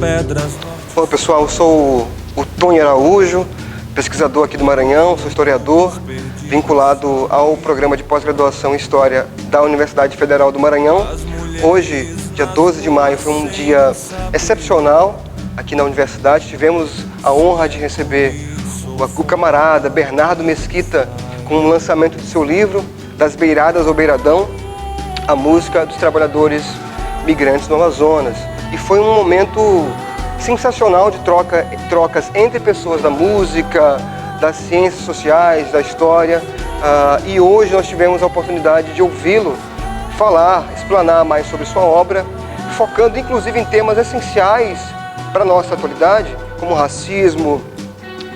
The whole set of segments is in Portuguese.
pedras. Olá pessoal, eu sou o Tony Araújo, pesquisador aqui do Maranhão, sou historiador, vinculado ao programa de pós-graduação em História da Universidade Federal do Maranhão. Hoje, dia 12 de maio, foi um dia excepcional aqui na universidade. Tivemos a honra de receber o camarada Bernardo Mesquita com o lançamento do seu livro, Das Beiradas ao Beiradão, a música dos trabalhadores migrantes no Amazonas. E foi um momento sensacional de trocas entre pessoas da música, das ciências sociais, da história. E hoje nós tivemos a oportunidade de ouvi-lo falar, explanar mais sobre sua obra, focando inclusive em temas essenciais para a nossa atualidade, como racismo,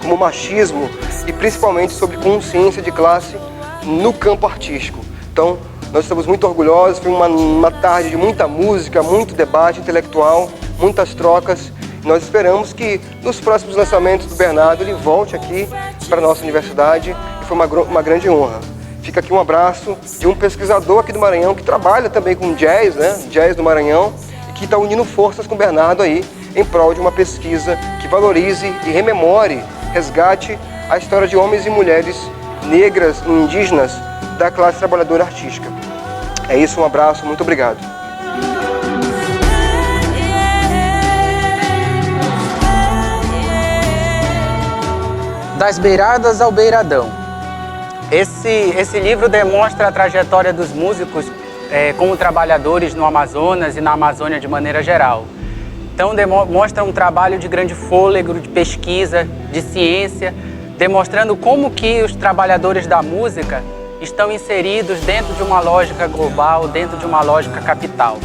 como machismo e principalmente sobre consciência de classe no campo artístico. Então, nós estamos muito orgulhosos, foi uma tarde de muita música, muito debate intelectual, muitas trocas. Nós esperamos que nos próximos lançamentos do Bernardo ele volte aqui para a nossa universidade e foi uma grande honra. Fica aqui um abraço de um pesquisador aqui do Maranhão que trabalha também com jazz, né? Jazz do Maranhão, e que está unindo forças com o Bernardo aí em prol de uma pesquisa que valorize e rememore, resgate a história de homens e mulheres negras e indígenas da classe trabalhadora artística. É isso, um abraço, muito obrigado. Das Beiradas ao Beiradão. Esse livro demonstra a trajetória dos músicos como trabalhadores no Amazonas e na Amazônia de maneira geral. Então demonstra um trabalho de grande fôlego, de pesquisa, de ciência, demonstrando como que os trabalhadores da música estão inseridos dentro de uma lógica global, dentro de uma lógica capital.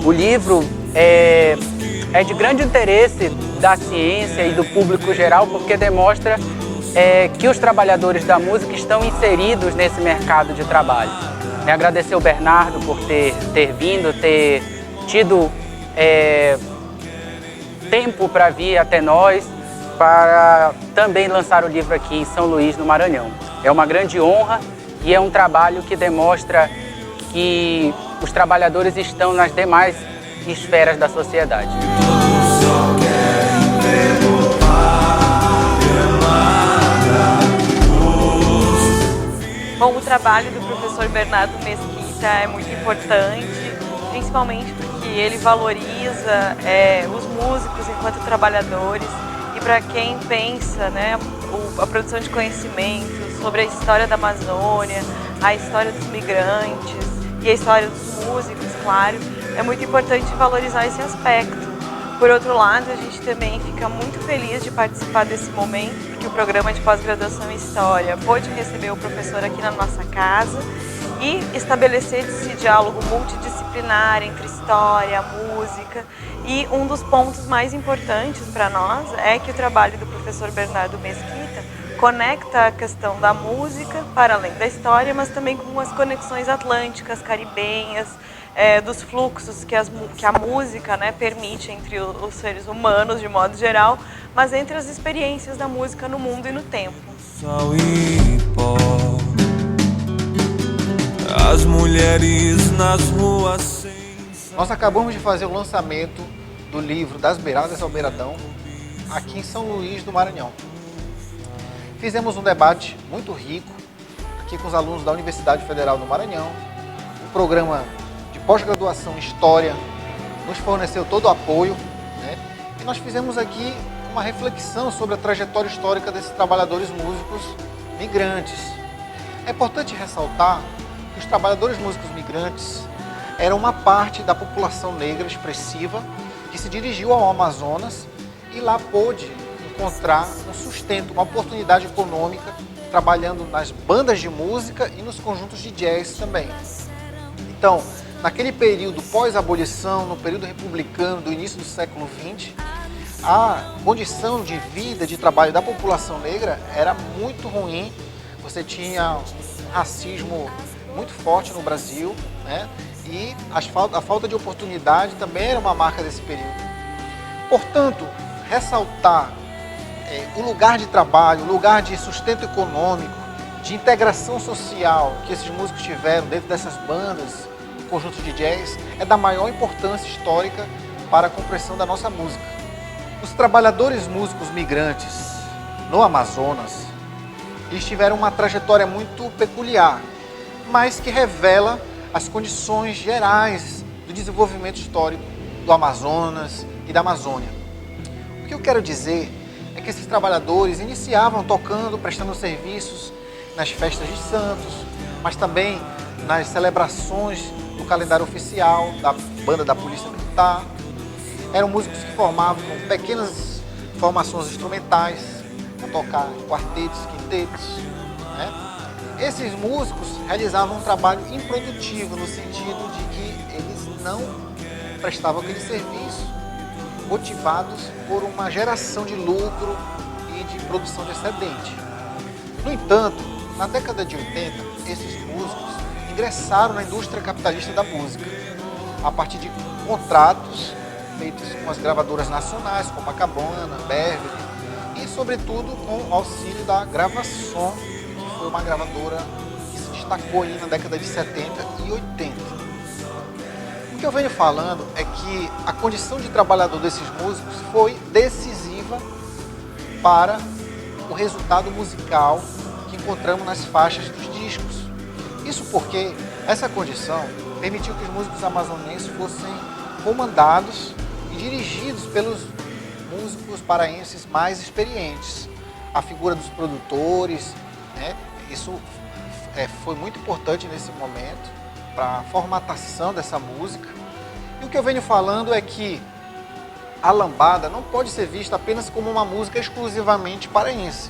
O livro é de grande interesse da ciência e do público geral porque demonstra que os trabalhadores da música estão inseridos nesse mercado de trabalho. Agradecer ao Bernardo por ter vindo, ter tido tempo para vir até nós, para também lançar o livro aqui em São Luís, no Maranhão. É uma grande honra e é um trabalho que demonstra que os trabalhadores estão nas demais esferas da sociedade. Bom, o trabalho do professor Bernardo Mesquita é muito importante, principalmente porque ele valoriza os músicos enquanto trabalhadores. E para quem pensa, né, a produção de conhecimento sobre a história da Amazônia, a história dos migrantes e a história dos músicos, claro, é muito importante valorizar esse aspecto. Por outro lado, a gente também fica muito feliz de participar desse momento, porque o programa de pós-graduação em História pôde receber o professor aqui na nossa casa e estabelecer esse diálogo multidisciplinar entre história, música. E um dos pontos mais importantes para nós é que o trabalho do professor Bernardo Mesquita conecta a questão da música para além da história, mas também com as conexões atlânticas, caribenhas, dos fluxos que a música, né, permite entre os seres humanos de modo geral, mas entre as experiências da música no mundo e no tempo. As mulheres nas ruas. Nós acabamos de fazer o lançamento do livro Das Beiradas ao Beiradão aqui em São Luís do Maranhão. Fizemos um debate muito rico aqui com os alunos da Universidade Federal do Maranhão. O programa de pós-graduação em História nos forneceu todo o apoio, né? E nós fizemos aqui uma reflexão sobre a trajetória histórica desses trabalhadores músicos migrantes. É importante ressaltar que os trabalhadores músicos migrantes eram uma parte da população negra expressiva que se dirigiu ao Amazonas e lá pôde encontrar um sustento, uma oportunidade econômica, trabalhando nas bandas de música e nos conjuntos de jazz também. Então, naquele período pós-abolição, no período republicano do início do século XX, a condição de vida, de trabalho da população negra era muito ruim. Você tinha um racismo muito forte no Brasil, né? E a falta de oportunidade também era uma marca desse período. Portanto, ressaltar o lugar de trabalho, o lugar de sustento econômico, de integração social que esses músicos tiveram dentro dessas bandas, conjuntos de jazz, é da maior importância histórica para a compreensão da nossa música. Os trabalhadores músicos migrantes no Amazonas, eles tiveram uma trajetória muito peculiar, mas que revela as condições gerais do desenvolvimento histórico do Amazonas e da Amazônia. O que eu quero dizer é que esses trabalhadores iniciavam tocando, prestando serviços nas festas de santos, mas também nas celebrações do calendário oficial da banda da Polícia Militar. Eram músicos que formavam pequenas formações instrumentais, a tocar em quartetos, quintetos, né? Esses músicos realizavam um trabalho improdutivo, no sentido de que eles não prestavam aquele serviço motivados por uma geração de lucro e de produção de excedente. No entanto, na década de 80, esses músicos ingressaram na indústria capitalista da música, a partir de contratos feitos com as gravadoras nacionais, como a Cabana, Beverly, e sobretudo com o auxílio da Gravação, que foi uma gravadora que se destacou aí na década de 70 e 80. O que eu venho falando é que a condição de trabalhador desses músicos foi decisiva para o resultado musical que encontramos nas faixas dos discos. Isso porque essa condição permitiu que os músicos amazonenses fossem comandados e dirigidos pelos músicos paraenses mais experientes. A figura dos produtores, né, isso foi muito importante nesse momento para a formatação dessa música. E o que eu venho falando é que a lambada não pode ser vista apenas como uma música exclusivamente paraense,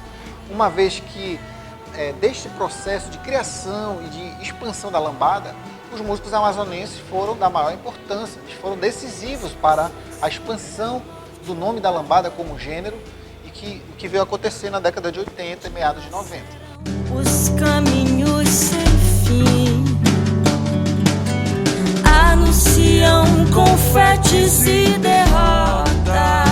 uma vez que deste processo de criação e de expansão da lambada, os músicos amazonenses foram da maior importância, eles foram decisivos para a expansão do nome da lambada como gênero e que veio acontecer na década de 80 e meados de 90. Os caminhos sem fim anunciam confetes e derrotas.